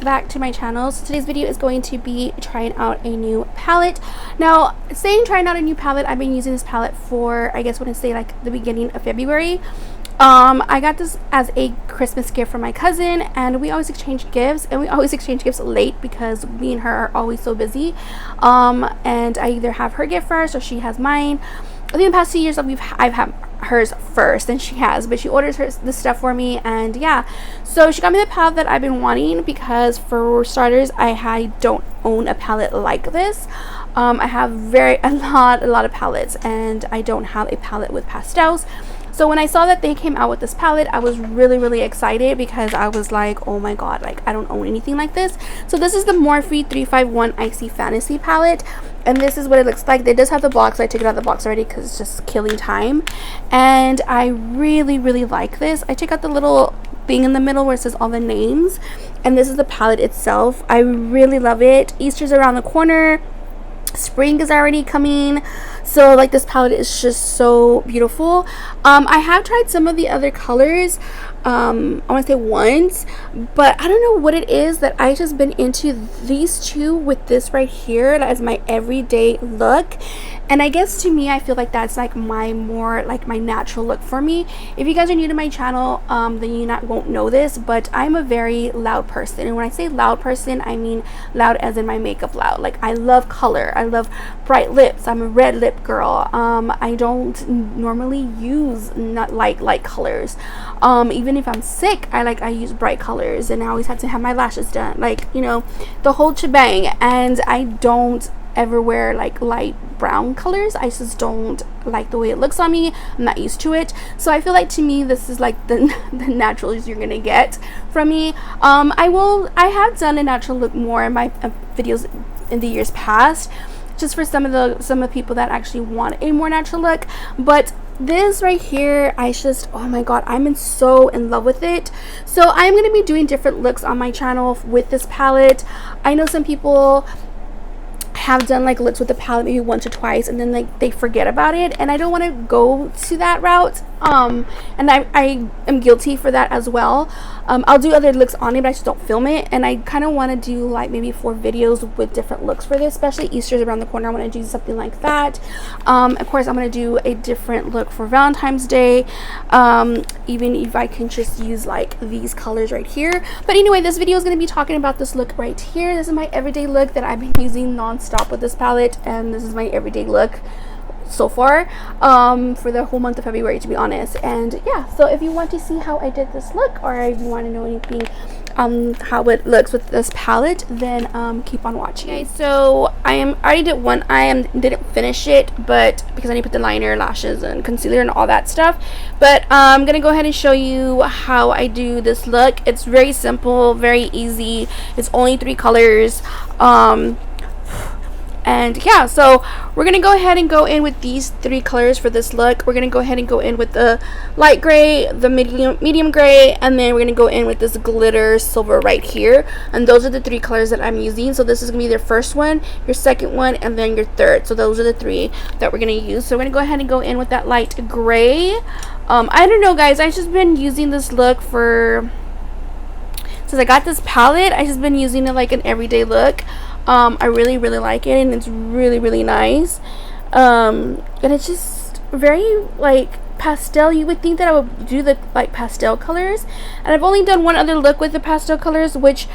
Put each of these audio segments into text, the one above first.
back to my channel. So today's video is going to be trying out a new palette. Now, saying trying out a new palette, I've been using this palette for, I guess, I want to say like the beginning of February. I got this as a Christmas gift from my cousin, and we always exchange gifts, and we always exchange gifts late because me and her are always so busy. And I either have her gift first or she has mine. I think the past 2 years I've had hers first, and she has, but she orders this stuff for me, and yeah, so she got me the palette that I've been wanting because, for starters, I don't own a palette like this. I have a lot of palettes, and I don't have a palette with pastels. So when I saw that they came out with this palette, I was really excited because I was like, oh my god, like I don't own anything like this. So this is the Morphe 351 Icy Fantasy palette, and this is what it looks like. It does have the box. I took it out of the box already because it's just killing time, and I really like this. I took out the little thing in the middle where it says all the names, and this is the palette itself. I really love it. Easter's around the corner. Spring is already coming, so like this palette is just so beautiful. I have tried some of the other colors, I want to say once, but I don't know what it is that I just been into these two with this right here. That is my everyday look, and I guess to me I feel like that's like my natural look for me. If you guys are new to my channel, then you won't know this, but I'm a very loud person, and when I say loud person, I mean loud as in my makeup loud. Like, I love color, I love bright lips. I'm a red lip girl. I don't normally use not light colors. Even if I'm sick, I use bright colors, and I always have to have my lashes done, like, you know, the whole shebang. And I don't ever wear like light brown colors. I just don't like the way it looks on me. I'm not used to it, so I feel like, to me, this is like the naturals you're gonna get from me. I have done a natural look more in my videos in the years past, just for some of the people that actually want a more natural look. But this right here, I just, oh my god, I'm so in love with it. So I'm going to be doing different looks on my channel with this palette. I know some people have done like looks with the palette maybe once or twice, and then like they forget about it, and I don't want to go to that route. And I am guilty for that as well. I'll do other looks on it, but I just don't film it, and I kind of want to do like maybe 4 videos with different looks for this, especially Easter's around the corner. I want to do something like that. Of course, I'm going to do a different look for Valentine's Day, even if I can just use like these colors right here. But anyway, this video is going to be talking about this look right here. This is my everyday look that I've been using non-stop with this palette, and this is my everyday look so far for the whole month of February, to be honest. And yeah, so if you want to see how I did this look, or if you want to know anything how it looks with this palette, then keep on watching. Okay, so I already did one. Didn't finish it, but because I need to put the liner, lashes, and concealer and all that stuff. But I'm gonna go ahead and show you how I do this look. It's very simple, very easy. It's only 3 colors. And yeah, so we're gonna go ahead and go in with these 3 colors for this look. We're gonna go ahead and go in with the light gray, the medium gray, and then we're gonna go in with this glitter silver right here. And those are the 3 colors that I'm using. So this is gonna be your first one, your second one, and then your third. So those are the 3 that we're gonna use. So we're gonna go ahead and go in with that light gray. I don't know, guys, I've just been using this look since I got this palette. I've just been using it like an everyday look. I really like it, and it's really nice. And it's just very like pastel. You would think that I would do the like pastel colors, and I've only done one other look with the pastel colors, which,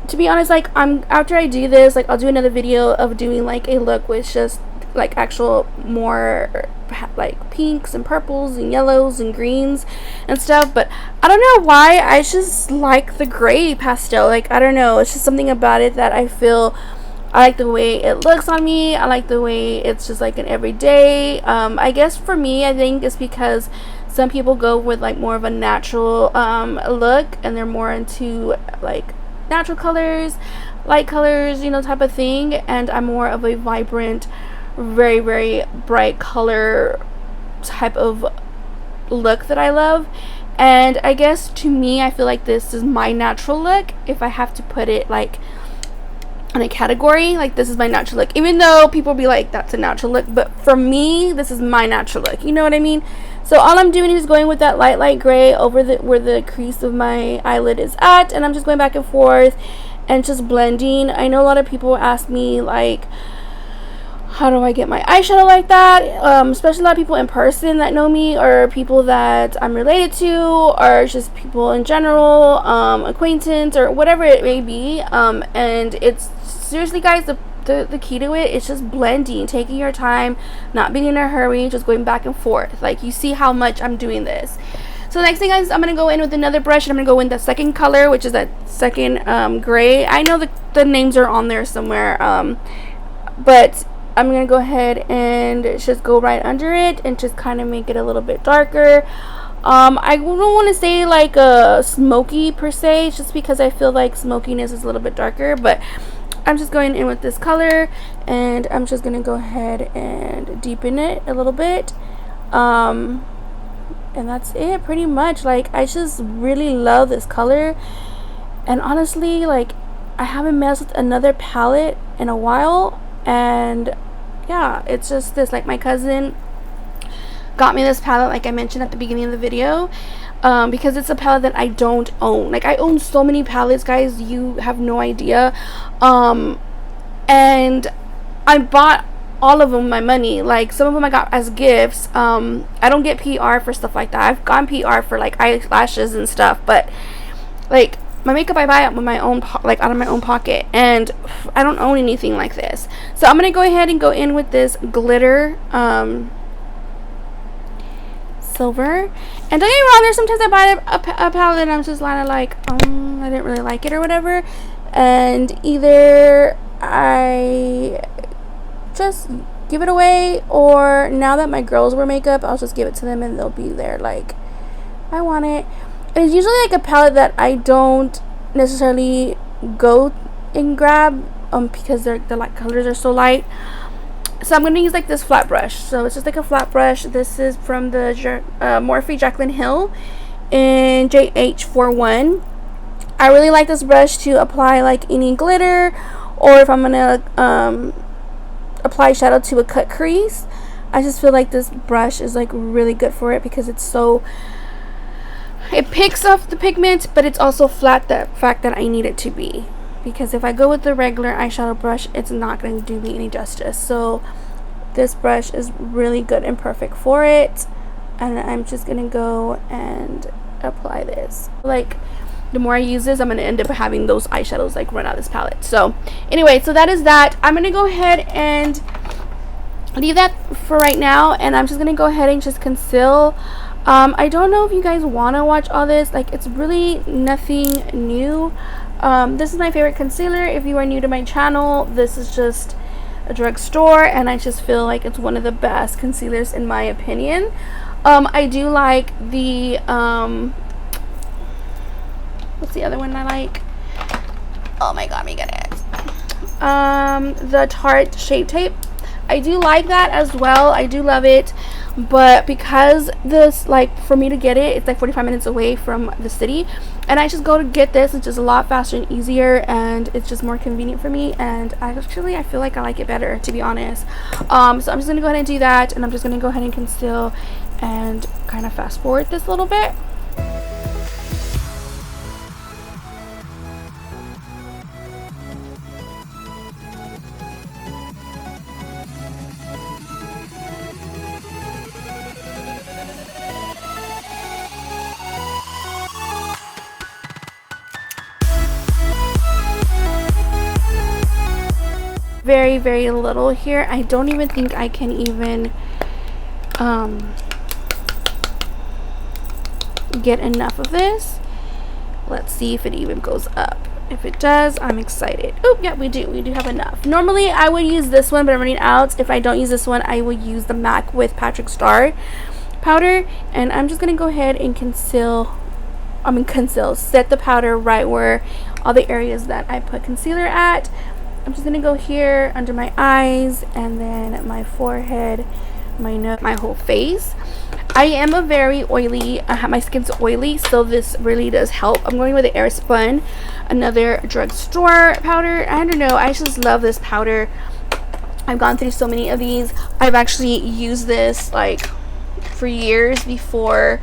to be honest, like after I do this, like I'll do another video of doing like a look with just like actual more like pinks and purples and yellows and greens and stuff. But I don't know why, I just like the gray pastel. Like, I don't know, it's just something about it that I feel I like the way it looks on me. I like the way it's just like an everyday. I guess for me, I think it's because some people go with like more of a natural look, and they're more into like natural colors, light colors, you know, type of thing. And I'm more of a vibrant, very bright color type of look that I love. And I guess to me, I feel like this is my natural look. If I have to put it like in a category, like this is my natural look, even though people be like that's a natural look, but for me this is my natural look, you know what I mean? So all I'm doing is going with that light gray over the where the crease of my eyelid is at, and I'm just going back and forth and just blending. I know a lot of people ask me like, how do I get my eyeshadow like that? Especially a lot of people in person that know me, or people that I'm related to, or just people in general, acquaintance, or whatever it may be. And it's seriously, guys, the key to it is just blending, taking your time, not being in a hurry, just going back and forth. Like, you see how much I'm doing this. So the next thing is I'm going to go in with another brush, and I'm going to go in the second color, which is that second gray. I know the names are on there somewhere, but I'm going to go ahead and just go right under it and just kind of make it a little bit darker. I don't want to say like a smoky per se, just because I feel like smokiness is a little bit darker, but I'm just going in with this color, and I'm just going to go ahead and deepen it a little bit. And that's it pretty much. Like, I just really love this color, and honestly, like, I haven't messed with another palette in a while, and yeah, it's just this. Like, my cousin got me this palette, like I mentioned at the beginning of the video, because it's a palette that I don't own. Like, I own so many palettes, guys, you have no idea. And I bought all of them with my money. Like, some of them I got as gifts. I don't get PR for stuff like that. I've gotten PR for like eyelashes and stuff, but like my makeup I buy it with my own like out of my own pocket, and I don't own anything like this. So I'm gonna go ahead and go in with this glitter silver. And don't get me wrong, there's sometimes I buy a palette and I'm just like I didn't really like it or whatever, and either I just give it away, or now that my girls wear makeup, I'll just give it to them and they'll be there like, I want it. And it's usually like a palette that I don't necessarily go and grab because the light colors are so light. So I'm going to use like this flat brush. So it's just like a flat brush. This is from the Morphe Jaclyn Hill in JH41. I really like this brush to apply like any glitter, or if I'm going to apply shadow to a cut crease. I just feel like this brush is like really good for it, because it's so, it picks off the pigment, but it's also flat, the fact that I need it to be. Because if I go with the regular eyeshadow brush, it's not going to do me any justice. So this brush is really good and perfect for it, and I'm just going to go and apply this. Like, the more I use this, I'm going to end up having those eyeshadows like run out of this palette. So anyway, so that is that. I'm going to go ahead and leave that for right now, and I'm just going to go ahead and just conceal. I don't know if you guys want to watch all this. Like, it's really nothing new. This is my favorite concealer. If you are new to my channel, this is just a drugstore, and I just feel like it's one of the best concealers in my opinion. I do like the what's the other one I like? Oh my god, let me get it. The Tarte Shape Tape. I do like that as well. I do love it, but because this, like, for me to get it, it's like 45 minutes away from the city, and I just go to get this. It's just a lot faster and easier, and it's just more convenient for me, and I feel like I like it better, to be honest. So I'm just gonna go ahead and do that, and I'm just gonna go ahead and conceal and kind of fast forward this a little bit. Very, very little here. I don't even think I can even get enough of this. Let's see if it even goes up. If it does, I'm excited. Oh yeah, we do have enough. Normally I would use this one, but I'm running out. If I don't use this one, I will use the MAC with Patrick Star powder, and I'm just gonna go ahead and set the powder right where all the areas that I put concealer at. I'm just gonna go here under my eyes, and then my forehead, my nose, my whole face. I am a very oily, my skin's oily, so this really does help. I'm going with the Airspun, another drugstore powder. I don't know, I just love this powder. I've gone through so many of these. I've actually used this like for years before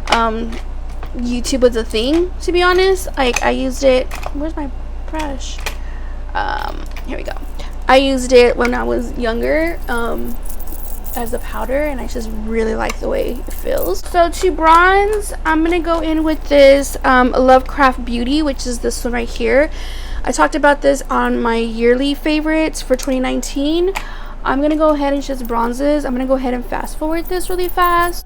YouTube was a thing, to be honest. Like, I used it, where's my brush? Here we go. I used it when I was younger as a powder, and I just really like the way it feels. So to bronze, I'm gonna go in with this Lovecraft Beauty, which is this one right here. I talked about this on my yearly favorites for 2019. I'm gonna go ahead and just bronzes. I'm gonna go ahead and fast forward this really fast.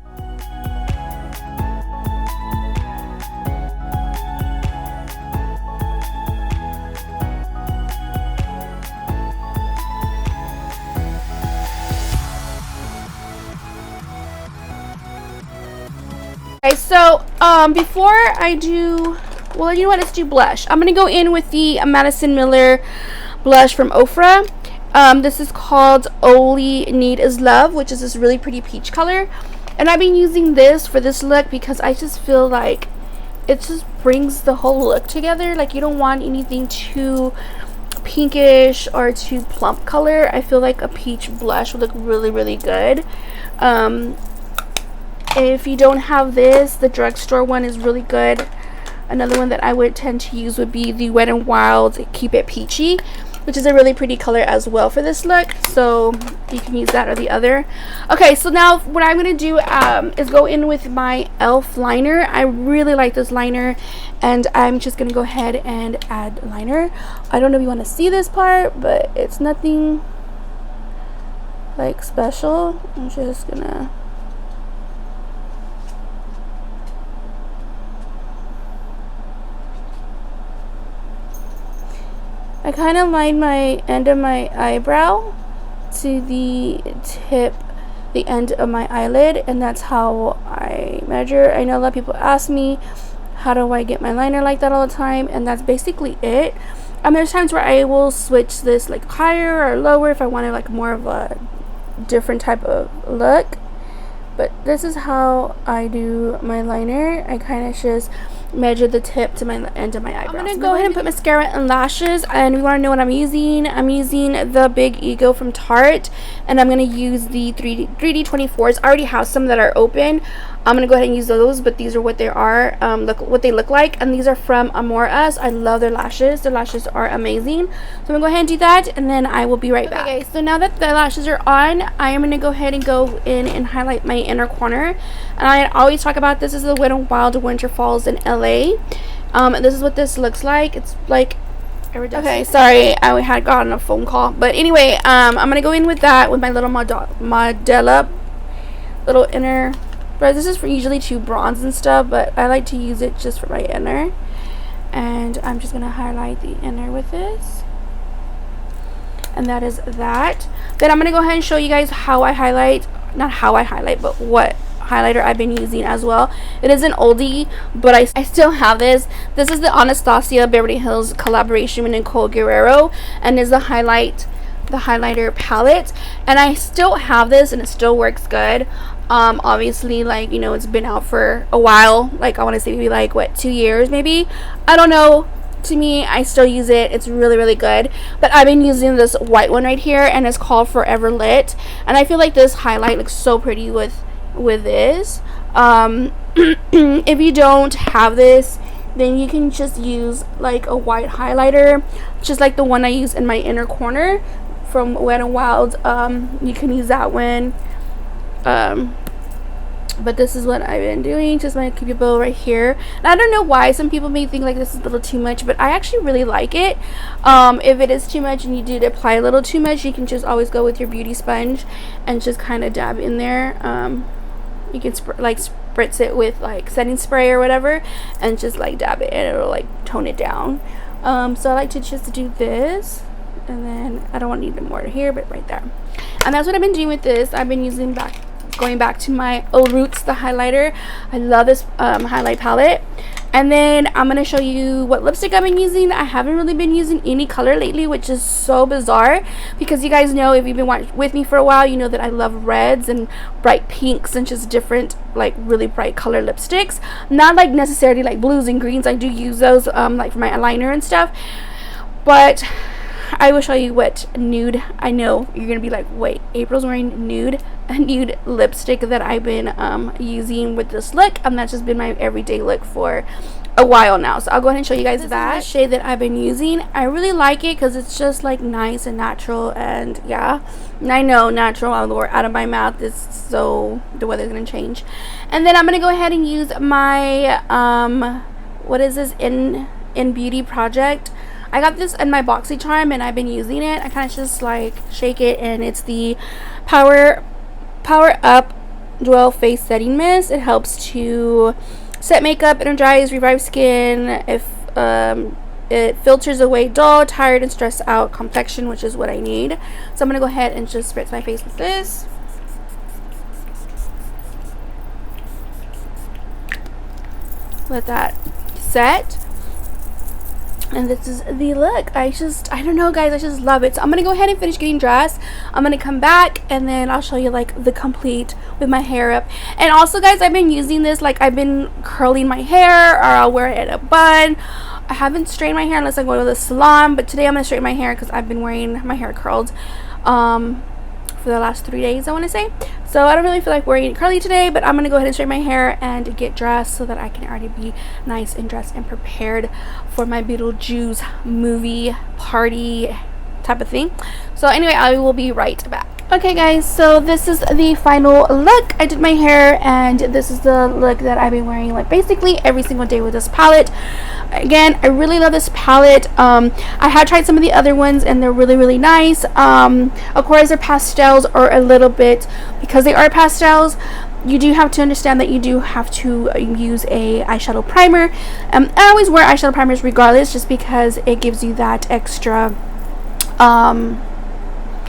Okay, so before I do, well, you know what, let's do blush. I'm gonna go in with the Madison Miller blush from Ofra. This is called All You Need Is Love, which is this really pretty peach color, and I've been using this for this look because I just feel like it just brings the whole look together. Like, you don't want anything too pinkish or too plump color. I feel like a peach blush would look really, really good. If you don't have this, the drugstore one is really good. Another one that I would tend to use would be the Wet n Wild Keep It Peachy, which is a really pretty color as well for this look. So you can use that or the other. Okay, so now what I'm going to do is go in with my e.l.f. liner. I really like this liner, and I'm just going to go ahead and add liner. I don't know if you want to see this part, but it's nothing like special. I'm just going to... I kind of line my end of my eyebrow to the tip, the end of my eyelid, and that's how I measure. I know a lot of people ask me, how do I get my liner like that all the time? And that's basically it. There's times where I will switch this like higher or lower if I wanted like more of a different type of look. But this is how I do my liner. I kind of just measure the tip to my end of my eyebrow. I'm going to go ahead and put mascara and lashes, and we want to know what I'm using. I'm using the Big Ego from Tarte, and I'm going to use the 3D24s. I already have some that are open. I'm going to go ahead and use those, but these are what they are, look what they look like, and these are from Amore. I love their lashes. Their lashes are amazing. So I'm going to go ahead and do that, and then I will be right back. Okay, so now that the lashes are on, I am going to go ahead and go in and highlight my inner corner. And I always talk about this is the Wet n Wild Winter Falls in LA. This is what this looks like. It's like iridescent. Okay, sorry, I had gotten a phone call, but anyway, I'm gonna go in with that with my little Modella little inner. But this is for usually to bronze and stuff, but I like to use it just for my inner. And I'm just gonna highlight the inner with this, and that is that. Then I'm gonna go ahead and show you guys how I highlight, not how I highlight, but what highlighter I've been using as well. It is an oldie, but I still have this. This is the Anastasia Beverly Hills collaboration with Nicole Guerrero, and is the highlighter palette, and I still have this, and it still works good. Obviously, like, you know, it's been out for a while, like I want to say maybe like what, 2 years maybe, I don't know. To me, I still use it. It's really, really good. But I've been using this white one right here, and it's called Forever Lit, and I feel like this highlight looks so pretty with this. If you don't have this, then you can just use like a white highlighter, just like the one I use in my inner corner from Wet n Wild. You can use that one. But this is what I've been doing, just my cubeball right here. And I don't know why some people may think like this is a little too much, but I actually really like it. If it is too much and you did apply a little too much, you can just always go with your beauty sponge and just kind of dab in there. You can spritz it with like setting spray or whatever, and just like dab it, and it'll like tone it down. So I like to just do this, and then I don't want to need more here, but right there. And that's what I've been doing with this. I've been using going back to my Eau Roots, the highlighter. I love this highlight palette. And then I'm going to show you what lipstick I've been using. I haven't really been using any color lately, which is so bizarre, because you guys know, if you've been with me for a while, you know that I love reds and bright pinks and just different like really bright color lipsticks. Not like necessarily like blues and greens. I do use those like for my eyeliner and stuff, but I will show you what nude. I know you're gonna be like, wait, April's wearing nude, a nude lipstick that I've been using with this look, and that's just been my everyday look for a while now. So I'll go ahead and show you guys that shade that I've been using. I really like it because it's just like nice and natural, and yeah, I know natural out of my mouth is so the weather's gonna change. And then I'm gonna go ahead and use my what is this, in Beauty Project. I got this in my BoxyCharm and I've been using it. I kind of just like shake it, and it's the Power Up Dwell Face Setting Mist. It helps to set makeup, energize, revive skin. If it filters away dull, tired, and stressed out complexion, which is what I need. So I'm gonna go ahead and just spritz my face with this. Let that set. And this is the look. I don't know, guys, I just love it. So I'm gonna go ahead and finish getting dressed. I'm gonna come back and then I'll show you like the complete with my hair up. And also, guys, I've been using this, like I've been curling my hair, or I'll wear it in a bun. I haven't straightened my hair unless I'm going to the salon, but today I'm gonna straighten my hair because I've been wearing my hair curled for the last 3 days, I want to say. So I don't really feel like wearing it curly today, but I'm gonna go ahead and straighten my hair and get dressed so that I can already be nice and dressed and prepared for my Beetlejuice movie party type of thing. So anyway, I will be right back. Okay, guys, so this is the final look. I did my hair, and this is the look that I've been wearing like basically every single day with this palette. Again, I really love this palette. I have tried some of the other ones and they're really, really nice. Of course, their pastels are a little bit, because they are pastels, you do have to understand that you do have to use a eyeshadow primer. I always wear eyeshadow primers regardless, just because it gives you that extra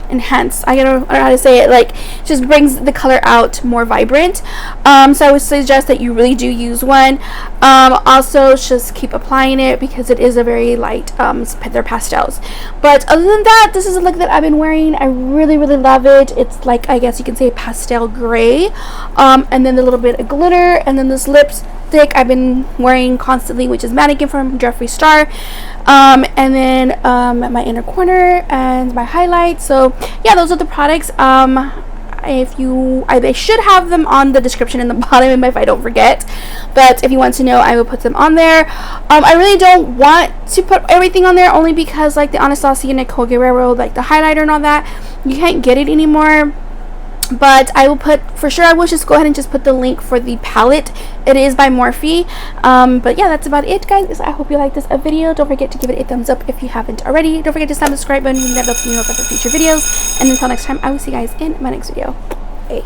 enhance, I don't know how to say it, like just brings the color out more vibrant. So I would suggest that you really do use one. Also just keep applying it because it is a very light they're pastels. But other than that, this is a look that I've been wearing. I really, really love it. It's like, I guess you can say pastel gray, and then a little bit of glitter, and then this lipstick I've been wearing constantly, which is Mannequin from Jeffree Star. And then my inner corner and my highlight. So yeah, those are the products. They should have them on the description in the bottom if I don't forget, but if you want to know, I will put them on there. I really don't want to put everything on there, only because like the Anastasia Nicole Guerrero, like the highlighter and all that, you can't get it anymore. But I will put, for sure I will just go ahead and just put the link for the palette. It is by Morphe. But yeah, that's about it, guys. I hope you like this video. Don't forget to give it a thumbs up if you haven't already. Don't forget to smash the subscribe button. You can never let me know about the future videos. And until next time, I will see you guys in my next video. Bye.